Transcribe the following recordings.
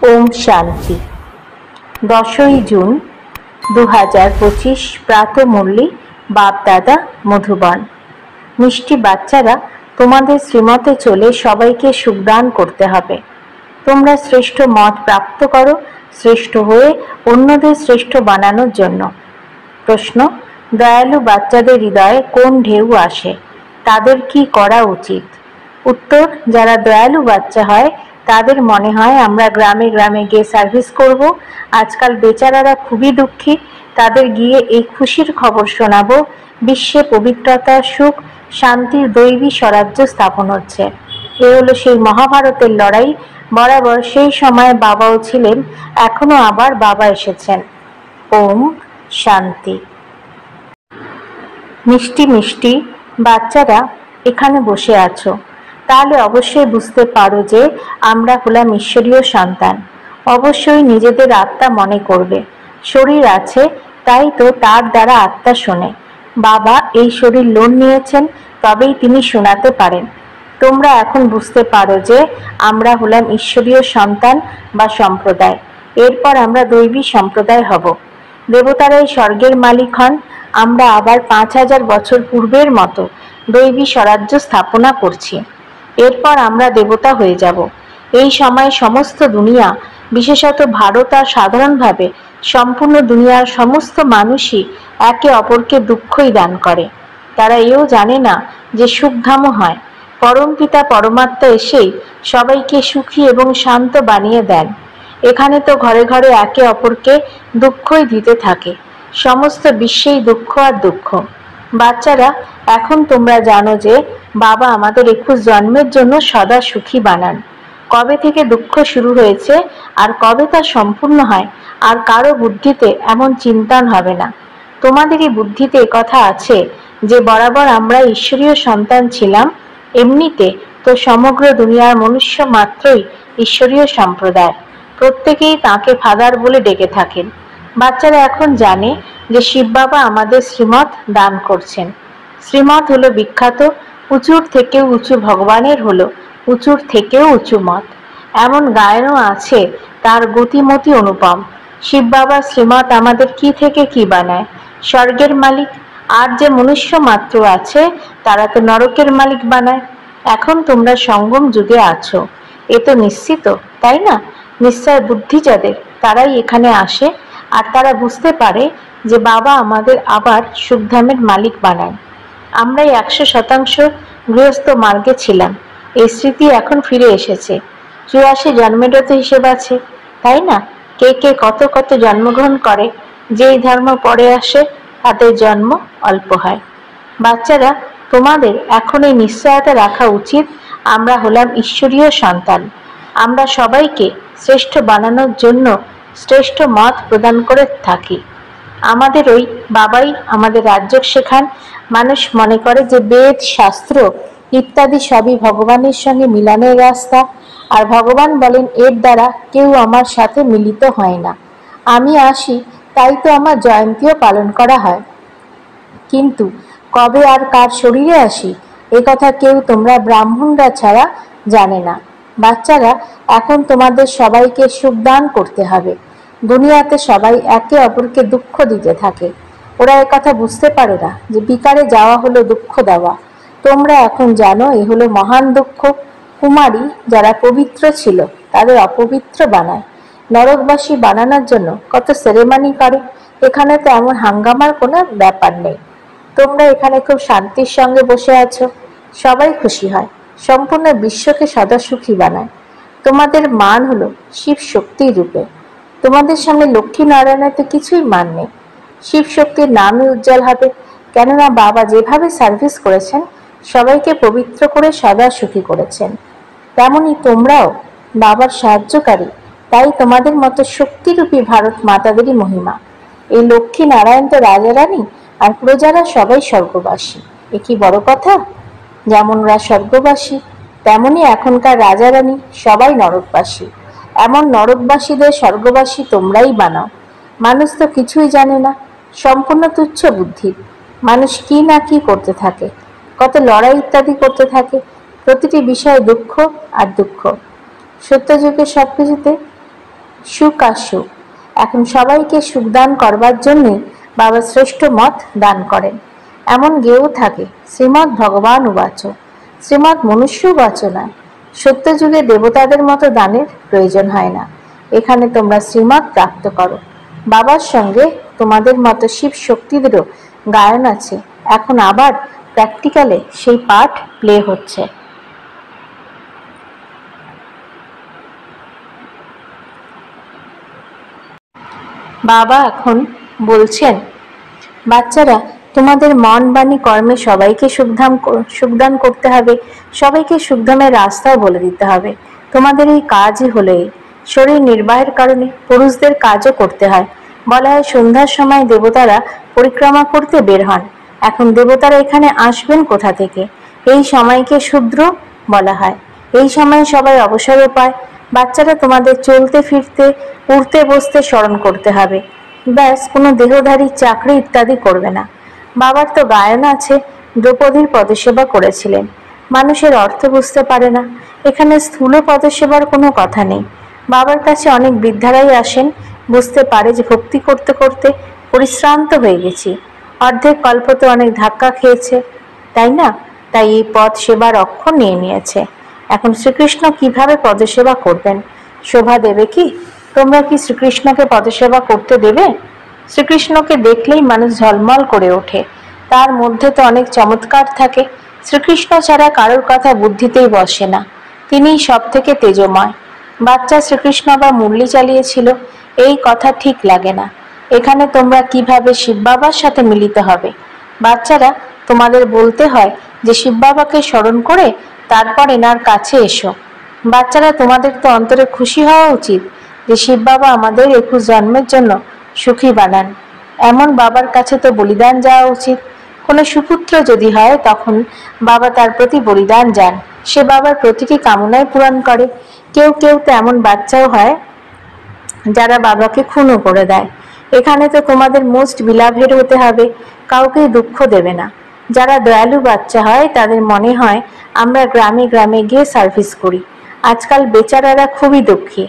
ওম শান্তি। 10ই জুন 2025 প্রাতঃমুরলি বাপ-দাদা মধুবন। মিষ্টি বাচ্চারা, তোমাদের শ্রীমতে চলে সবাইকে সুখদান করতে হবে। তোমরা শ্রেষ্ঠ মত প্রাপ্ত করো, শ্রেষ্ঠ হয়ে অন্যদের শ্রেষ্ঠ বানানোর জন্য। প্রশ্ন: দয়ালু বাচ্চাদের হৃদয়ে কোন ঢেউ আসে? তাদের কি করা উচিত? উত্তর: যারা দয়ালু বাচ্চা হয় তাদের মনে হয় আমরা গ্রামে গ্রামে গিয়ে সার্ভিস করব। আজকাল বেচারারা খুবই দুঃখী, তাদের গিয়ে এই খুশির খবর শোনাবো, বিশ্বে পবিত্রতা, সুখ, শান্তির দৈবী স্বরাজ্য স্থাপন হচ্ছে। এ হলো সেই মহাভারতের লড়াই। বরাবর সেই সময় বাবাও ছিলেন, এখনো আবার বাবা এসেছেন। ওম শান্তি। মিষ্টি মিষ্টি বাচ্চারা, এখানে বসে আছো, তাহলে অবশ্যই বুঝতে পারো যে আমরা হলাম ঈশ্বরীয় সন্তান। অবশ্যই নিজেদের আত্মা মনে করবে। শরীর আছে, তাই তো তার দ্বারা আত্মা শোনে। বাবা এই শরীর লোন নিয়েছেন, তবেই তিনি শোনাতে পারেন। তোমরা এখন বুঝতে পারো যে আমরা হলাম ঈশ্বরীয় সন্তান বা সম্প্রদায়। এরপর আমরা দৈবী সম্প্রদায় হব। দেবতারাই স্বর্গের মালিক হন। আমরা আবার 5000 বছর পূর্বের মতো দৈবী স্বরাজ্য স্থাপনা করছি। এরপর আমরা দেবতা হয়ে যাব। এই সময় সমস্ত দুনিয়া, বিশেষত ভারত আর সাধারণভাবে সম্পূর্ণ দুনিয়ার সমস্ত মানুষই একে অপরকে দুঃখই দান করে। তারা এও জানে না যে সুখধামও হয়। পরমপিতা পরমাত্মা এসেই সবাইকে সুখী এবং শান্ত বানিয়ে দেন। এখানে তো ঘরে ঘরে একে অপরকে দুঃখই দিতে থাকে। সমস্ত বিশ্বেই দুঃখ আর দুঃখ। বাচ্চারা, এখন তোমরা জানো যে বাবা আমাদের 21 জন্মের জন্য সদা সুখী বানান। কবে থেকে দুঃখ শুরু হয়েছে আর কবে তা সম্পূর্ণ হয়, আর কারো বুদ্ধিতে এমন চিন্তন হবে না। তোমাদেরই বুদ্ধিতে কথা আছে যে বরাবর আমরা ঈশ্বরীয় সন্তান ছিলাম। এমনিতে তো সমগ্র দুনিয়ার মনুষ্য মাত্রই ঈশ্বরীয় সম্প্রদায়। প্রত্যেকেই তাকে ফাদার বলে ডেকে থাকেন। বাচ্চারা এখন জানে যে শিব বাবা আমাদের শ্রীমত দান করছেন। শ্রীমত হলো বিখ্যাত, উঁচুর থেকেও উঁচু ভগবানের হলো উঁচুর থেকেও উঁচু মত। এমন গায়নও আছে, তার গতিমতি অনুপম। শিব বাবা শ্রীমত আমাদের কি থেকে কি বানায়? স্বর্গের মালিক। আর যে মনুষ্য মাত্র আছে তারা তো নরকের মালিক বানায়। এখন তোমরা সঙ্গম যুগে আছো, এ তো নিশ্চিত, তাই না? নিশ্চয় বুদ্ধি যাদের, তারাই এখানে আসে আর তারা বুঝতে পারে যে বাবা আমাদের আবার সুখধামের মালিক বানান। আমরাই 100% গৃহস্থ মার্গে ছিলাম। এই স্মৃতি এখন ফিরে এসেছে। 84 জন্মেরও তো হিসেব আছে, তাই না? কে কে কত কত জন্মগ্রহণ করে, যেই ধর্ম পরে আসে তাদের জন্ম অল্প হয়। বাচ্চারা, তোমাদের এখন এই নিশ্চয়তা রাখা উচিত, আমরা হলাম ঈশ্বরীয় সন্তান। আমরা সবাইকে শ্রেষ্ঠ বানানোর জন্য শ্রেষ্ঠ মত প্রদান করে থাকি। আমাদের ওই বাবাই আমাদের রাজ্য শেখান। মানুষ মনে করে যে বেদ, শাস্ত্র ইত্যাদি সবই ভগবানের সঙ্গে মিলনের রাস্তা, আর ভগবান বলেন এর দ্বারা কেউ আমার সাথে মিলিত হয় না। আমি আসি, তাই তো আমার জয়ন্তীও পালন করা হয়। কিন্তু কবে আর কার শরীরে আসি, এ কথা কেউ তোমরা ব্রাহ্মণরা ছাড়া জানে না। বাচ্চারা, এখন তোমাদের সবাইকে সুখদান করতে হবে। দুনিয়াতে সবাই একে অপরকে দুঃখ দিতে থাকে। ওরা একথা বুঝতে পারে না যে বিকারে যাওয়া হলো দুঃখ দেওয়া। তোমরা এখন জানো এ হলো মহান দুঃখ। কুমারী যারা পবিত্র ছিল তাদের অপবিত্র বানায়। নরকবাসী বানানোর জন্য কত সেরেমনি করে। এখানে তো এমন হাঙ্গামার কোনো ব্যাপার নেই। তোমরা এখানে খুব শান্তির সঙ্গে বসে আছো, সবাই খুশি হয়। সম্পূর্ণ বিশ্বকে সদা সুখী বানায়। তোমাদের মান হলো শিব শক্তির রূপে। তোমাদের সামনে লক্ষ্মী নারায়ণের তো কিছুই মান নেই। শিব শক্তির নামই উজ্জ্বল হবে, কেননা বাবা যেভাবে সার্ভিস করেছেন, সবাইকে পবিত্র করে সদা সুখী করেছেন। তেমনি তোমরাও বাবার সাহায্যকারী, তাই তোমাদের মতো শক্তিরূপী ভারত মাতাদেরই মহিমা। এই লক্ষ্মী নারায়ণ তো রাজা রানী, আর প্রজারা সবাই স্বর্গবাসী। এ কি বড় কথা? যেমনরা স্বর্গবাসী, তেমনি এখনকার রাজা রানী সবাই নরকবাসী। এমন নরকবাসীদের স্বর্গবাসী তোমরাই বানাও। মানুষ তো কিছুই জানে না, সম্পূর্ণ তুচ্ছ বুদ্ধি। মানুষ কি না কি করতে থাকে, কত লড়াই ইত্যাদি করতে থাকে। প্রতিটি বিষয়ে দুঃখ আর দুঃখ। সত্যযুগে সবকিছুতে সুখ আর সুখ। এখন সবাইকে সুখ দান করবার জন্যে বাবা শ্রেষ্ঠ মত দান করেন। এমন গেয়েও থাকে, শ্রীমৎ ভগবান উবাচ, শ্রীমৎ মনুষ্য উবাচ নয়। সত্য যুগে দেবতাদের মতো দানের প্রয়োজন হয় না। এখানে তোমরা শ্রীমৎ প্রাপ্ত করো। বাবার সঙ্গে তোমাদের মতো শিব শক্তিদেরও গায়ন আছে। এখন আবার প্র্যাকটিক্যালে সেই পার্ট প্লে হচ্ছে। বাবা এখন বলছেন, বাচ্চারা, তোমাদের মন বাণী কর্মে সবাইকে সুখদান করতে হবে, সবাইকে সুখদানের রাস্তাও বলে দিতে হবে। তোমাদের এই কাজই হলো এই। শরীর নির্বাহের কারণে পুরুষদের কাজও করতে হয়। বলা হয় সন্ধ্যার সময় দেবতারা পরিক্রমা করতে বের হন। এখন দেবতারা এখানে আসবেন কোথা থেকে? এই সময়কে শূদ্র বলা হয়। এই সময় সবাই অবসরও পায়। বাচ্চারা, তোমাদের চলতে ফিরতে, উঠতে বসতে স্মরণ করতে হবে। ব্যাস, কোনো দেহধারী চাকরি ইত্যাদি করবে না। বাবার তো গায়ন আছে, দ্রৌপদীর পদসেবা করেছিলেন। মানুষের অর্থ বুঝতে পারে না। এখানে স্থূল পদসেবার কোনো কথা নেই। বাবার কাছে অনেক বৃদ্ধারাই আসেন, বুঝতে পারে যে ভক্তি করতে করতে পরিশ্রান্ত হয়ে গেছি, অর্ধেক কল্প তো অনেক ধাক্কা খেয়েছে, তাই না? তাই এই পদ সেবার অক্ষর নিয়ে নিয়েছে। এখন শ্রীকৃষ্ণ কিভাবে পদসেবা করবেন? শোভা দেবে কি? তোমরা কি শ্রীকৃষ্ণকে পদসেবা করতে দেবে? শ্রীকৃষ্ণকে দেখলেই মানুষ ঝলমল করে ওঠে। তার মধ্যে তো অনেক চমৎকার থাকে। শ্রীকৃষ্ণ ছাড়া কারোর কথা বুদ্ধিতেই বসে না। তিনিই সব থেকে তেজময়। বাচ্চা শ্রীকৃষ্ণ বা মুরলি চালিয়েছিল, এই কথা ঠিক লাগে না। এখানে তোমরা কিভাবে শিব বাবার সাথে মিলিত হবে? বাচ্চারা, তোমাদের বলতে হয় যে শিব বাবাকে স্মরণ করে তারপর এনার কাছে এসো। বাচ্চারা, তোমাদের তো অন্তরে খুশি হওয়া উচিত যে শিব বাবা আমাদের 21 জন্মের জন্য সুখী বানান। এমন বাবার কাছে তো বলিদান যাওয়া উচিত। কোনো সুপুত্র যদি হয় তখন বাবা তার প্রতি বলিদান যান। সে বাবার প্রতিটি কামনায় পূরণ করে। কেউ কেউ তো এমন বাচ্চাও হয় যারা বাবাকে খুনও করে দেয়। এখানে তো তোমাদের মোস্ট বিলাভেড হতে হবে, কাউকে দুঃখ দেবে না। যারা দয়ালু বাচ্চা হয় তাদের মনে হয় আমরা গ্রামে গ্রামে গিয়ে সার্ভিস করি। আজকাল বেচারারা খুবই দুঃখী।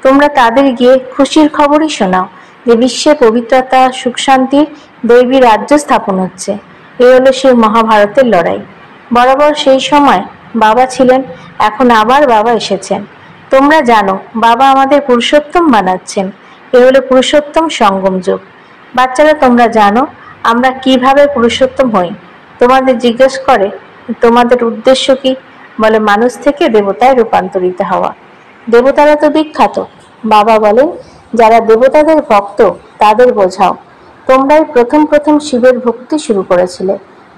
তোমরা তাদের গিয়ে খুশির খবরই শোনাও যে বিশ্বে পবিত্রতা, সুখ শান্তির দৈবী রাজ্য স্থাপন হচ্ছে। এই হলো সেই মহাভারতের লড়াই। বরাবর সেই সময় বাবা ছিলেন, এখন আবার বাবা এসেছেন। তোমরা জানো বাবা আমাদের পুরুষোত্তম বানাচ্ছেন। এ হলো পুরুষোত্তম সঙ্গম যুগ। বাচ্চারা, তোমরা জানো আমরা কিভাবে পুরুষোত্তম হই? তোমাদের জিজ্ঞেস করে তোমাদের উদ্দেশ্য কি? বলে মানুষ থেকে দেবতায় রূপান্তরিত হওয়া। দেবতারা তো বিখ্যাত। বাবা বলেন, যারা দেবতাদের ভক্ত তাদের বোঝাও। তোমরাই প্রথম প্রথম শিবের ভক্তি শুরু করেছিলে,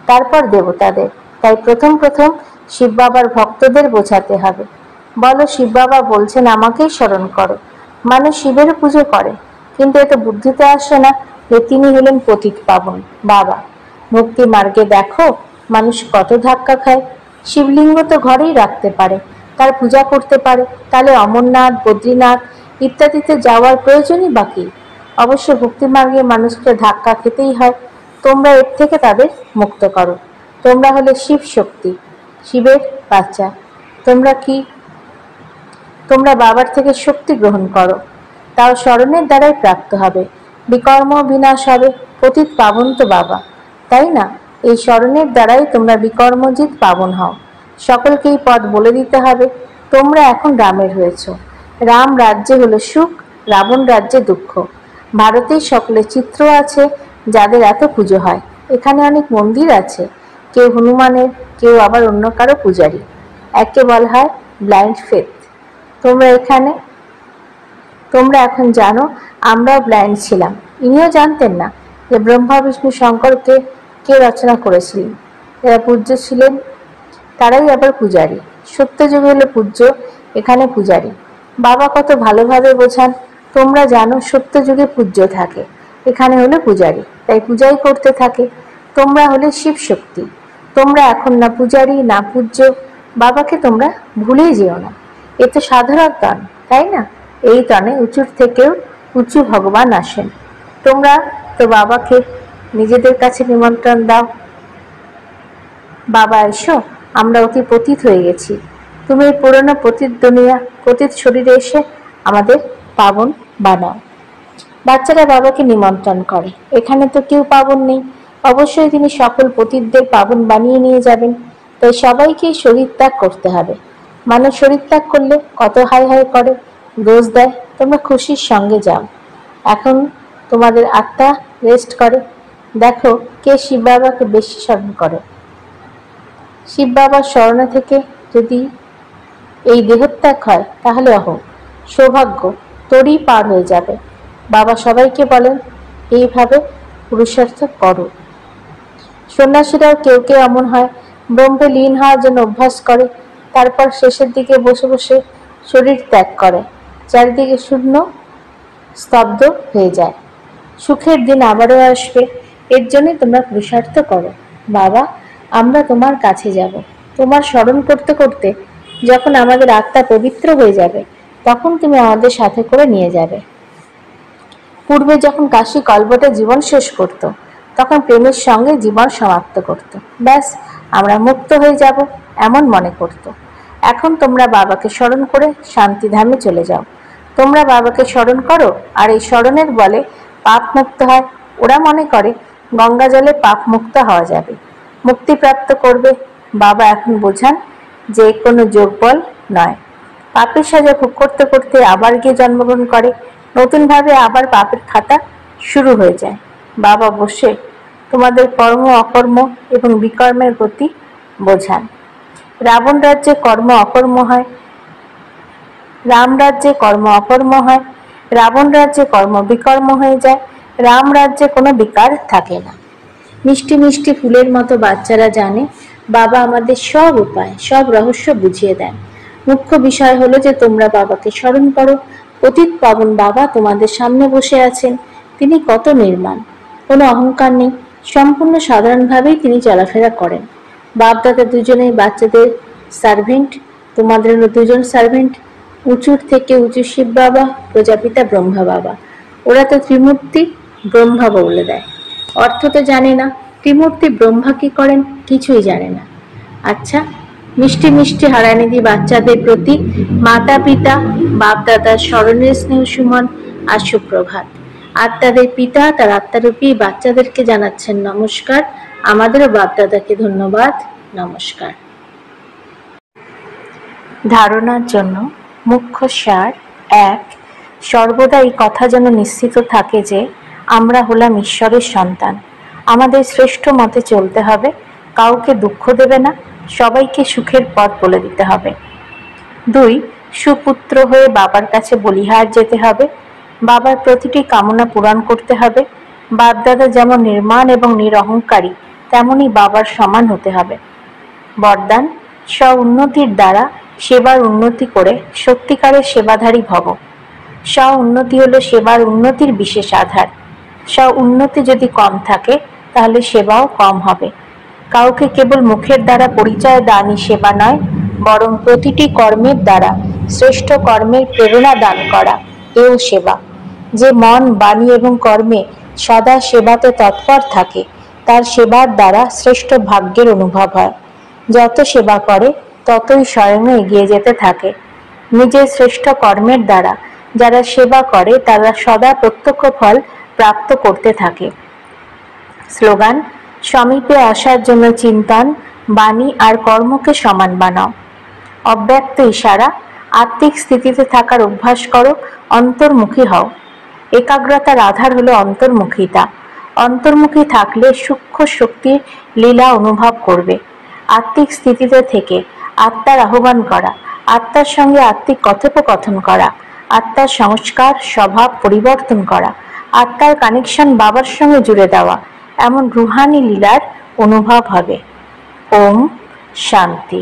তারপর দেবতাদের। তাই প্রথম প্রথম শিব বাবার ভক্তদের বোঝাতে হবে। বলো, শিব বাবা বলছেন আমাকেই স্মরণ করো। মানুষ শিবের পুজো করে, কিন্তু এত বুদ্ধিতে আসে না যে তিনি হলেন পতিত পাবন বাবা। মুক্তি মার্গে দেখো মানুষ কত ধাক্কা খায়। শিবলিঙ্গ তো ঘরেই রাখতে পারে, তার পূজা করতে পারে, তাহলে অমরনাথ, বদ্রীনাথ ইত্যাদিতে যাওয়ার প্রয়োজনই বাকি। অবশ্য ভক্তি মার্গে মানুষকে ধাক্কা খেতেই হয়। তোমরা এর থেকে তাদের মুক্ত করো। তোমরা হলে শিব শক্তি, শিবের বাচ্চা। তোমরা বাবার থেকে শক্তি গ্রহণ করো, তাও স্মরণের দ্বারাই প্রাপ্ত হবে। বিকর্ম বিনাশ হবে। পতিত পাবন তো বাবা, তাই না? এই স্মরণের দ্বারাই তোমরা বিকর্মজিৎ পাবন হও। সকলকেই পথ বলে দিতে হবে। তোমরা এখন রামের হয়েছ। রাম রাজ্যে হলো সুখ, রাবণ রাজ্যে দুঃখ। ভারতের সকলে চিত্র আছে যাদের এত পুজো হয়। এখানে অনেক মন্দির আছে, কেউ হনুমানের, কেউ আবার অন্য কারো পূজারী। একে বলা হয় ব্লাইন্ড ফেথ। তোমরা এখন জানো আমরাও ব্লাইন্ড ছিলাম। ইনিও জানতেন না যে ব্রহ্মা বিষ্ণু শঙ্করকে কে রচনা করেছিলেন। এরা পূজ্য ছিলেন, তারাই আবার পূজারী। সত্যযুগ হলো পূজ্য, এখানে পূজারী। বাবা কত ভালোভাবে বোঝান। তোমরা জানো সত্যযুগে পূজ্য থাকে, এখানে হলো পূজারী, তাই পূজাই করতে থাকে। তোমরা হলে শিব শক্তি। তোমরা এখন না পূজারী না পূজ্য। বাবাকে তোমরা ভুলেই যেও না। এ তো সাধারণ তন, তাই না? এই তনে উঁচুর থেকেও উঁচু ভগবান আসেন। তোমরা তো বাবাকে নিজেদের কাছে নিমন্ত্রণ দাও। বাবা এসো, আমরা অতি পতিত হয়ে গেছি। তুমি এই পুরনো পতিত দুনিয়া, পতিত শরীরে এসে আমাদের পাবন বানাও। বাচ্চারা বাবাকে নিমন্ত্রণ করে, এখানে তো কেউ পাবন নেই, অবশ্যই তিনি সকল পতিতদের পাবন বানিয়ে নিয়ে যাবেন, তাই সবাইকেই শরীর ত্যাগ করতে হবে। মানুষ শরীর ত্যাগ করলে কত হাই হাই করে, দোষ দেয়। তোমরা খুশির সঙ্গে যাও, এখন তোমাদের আত্মা রেস্ট করে। দেখো কে শিব বাবাকে বেশি স্মরণ করে। শিব বাবার স্মরণে থেকে যদি এই দেহত্যাগ হয় তাহলে সৌভাগ্য তোরই পার হয়ে যাবে। বাবা সবাইকে বলেন এইভাবে পুরুষার্থ করো। সন্ন্যাসীরাও কেউ কেউ এমন হয়, ব্রহ্মে লীন হওয়ার জন্য অভ্যাস করে, তারপর শেষের দিকে বসে বসে শরীর ত্যাগ করে, চারিদিকে শূন্য স্তব্ধ হয়ে যায়। সুখের দিন আবারও আসবে, এর জন্য তোমরা পুরুষার্থ করো। বাবা, আমরা তোমার কাছে যাব। তোমার স্মরণ করতে করতে যখন আমাদের আত্মা পবিত্র হয়ে যাবে, তখন তুমি আমাদের সাথে করে নিয়ে যাবে। পূর্বে যখন কাশী কল্পটা জীবন শেষ করত, তখন প্রেমের সঙ্গে জীবন সমাপ্ত করত, ব্যাস আমরা মুক্ত হয়ে যাব এমন মনে করত। এখন তোমরা বাবাকে স্মরণ করে শান্তিধামে চলে যাও। তোমরা বাবাকে স্মরণ করো, আর এই স্মরণের বলে পাপ মুক্ত হয়। ওরা মনে করে গঙ্গা জলে পাপ মুক্ত হওয়া যাবে, মুক্তিপ্রাপ্ত করবে। বাবা এখন বোঝান যে কোনো যোগ বল নয়। পাপের সাজা ভোগ করতে করতে আবার গিয়ে জন্মগ্রহণ করে, নতুনভাবে আবার পাপের খাতা শুরু হয়ে যায়। বাবা বসে তোমাদের কর্ম অকর্ম এবং বিকর্মের গতি বোঝান। রাবণ রাজ্যে কর্ম অকর্ম হয়, রাম রাজ্যে কর্ম অকর্ম হয়, রাবণ রাজ্যে কর্ম বিকর্ম হয়ে যায়, রাম রাজ্যে কোনো বিকার থাকে না। মিষ্টি মিষ্টি ফুলের মতো বাচ্চারা জানে বাবা আমাদের সব উপায়, সব রহস্য বুঝিয়ে দেন। মুখ্য বিষয় হলো যে তোমরা বাবাকে স্মরণ করো। পতিত পাবন বাবা তোমাদের সামনে বসে আছেন। তিনি কত নির্মাণ, কোনো অহংকার নেই, সম্পূর্ণ সাধারণভাবেই তিনি চলাফেরা করেন। বাপ দাদা দুজনেই বাচ্চাদের সার্ভেন্ট, তোমাদেরও দুজন সার্ভেন্ট। উঁচুর থেকে উঁচু শিব বাবা, প্রজাপিতা ব্রহ্মা বাবা। ওরা তো ত্রিমূর্তি ব্রহ্মা বলে দেয়, অর্থ তো জানে না। ত্রিমূর্তি ব্রহ্মা কি করেন কিছুই জানে না। আচ্ছা, মিষ্টি মিষ্টি হারানিধি বাচ্চাদের প্রতি মাতা পিতা বাপ দাদার স্মরণের স্নেহ সুমন আর সুপ্রভাত। আত্মাদের পিতা তার আত্মারূপী বাচ্চাদেরকে জানাচ্ছেন নমস্কার। আমাদেরও বাপ দাদাকে ধন্যবাদ, নমস্কার। ধারণার জন্য মুখ্য সার: 1. সর্বদা এই কথা যেন নিশ্চিত থাকে যে আমরা হলাম ঈশ্বরের সন্তান। আমাদের শ্রেষ্ঠ মতে চলতে হবে, কাউকে দুঃখ দেবে না, সবাইকে সুখের পথ বলে দিতে হবে। 2. সুপুত্র হয়ে বাবার কাছে বলিহার যেতে হবে, বাবার প্রতিটি কামনা পূরণ করতে হবে। বাপদাদা যেমন নির্মাণ এবং নিরহংকারী, তেমনি বাবার সমান হতে হবে। বরদান: স্ব উন্নতির দ্বারা সেবার উন্নতি করে সত্যিকারের সেবাধারী ভব। স্ব উন্নতি হলো সেবার উন্নতির বিশেষ আধার। স্ব উন্নতি যদি কম থাকে তাহলে সেবাও কম হবে। কাউকে কেবল মুখের দ্বারা পরিচয় দানই সেবা নয়, বরং প্রতিটি কর্মের দ্বারা শ্রেষ্ঠ কর্মের প্রেরণা দান করা এও সেবা। যে মন, বাণী এবং কর্মে সদা সেবাতে তৎপর থাকে, তার সেবার দ্বারা শ্রেষ্ঠ ভাগ্যের অনুভব হয়। যত সেবা করে ততই স্বয়ং এগিয়ে যেতে থাকে। নিজের শ্রেষ্ঠ কর্মের দ্বারা যারা সেবা করে তারা সদা প্রত্যক্ষ ফল প্রাপ্ত করতে থাকে। স্লোগান: সমীপে আসার জন্য চিন্তন, বাণী আর কর্মকে সমান বানাও। অব্যক্ত ইশারা: আত্মিক স্থিতিতে থাকার অভ্যাস করো, অন্তর্মুখী হও। একাগ্রতার আধার হলো অন্তর্মুখিতা। অন্তর্মুখী থাকলে সূক্ষ্ম শক্তির লীলা অনুভব করবে। আত্মিক স্থিতিতে থেকে আত্মার আহ্বান করা, আত্মার সঙ্গে আত্মিক কথোপকথন করা, আত্মার সংস্কার স্বভাব পরিবর্তন করা, আত্মার কানেকশন বাবার সঙ্গে জুড়ে দেওয়া, এমন রুহানি লীলার অনুভব হবে। ওম শান্তি।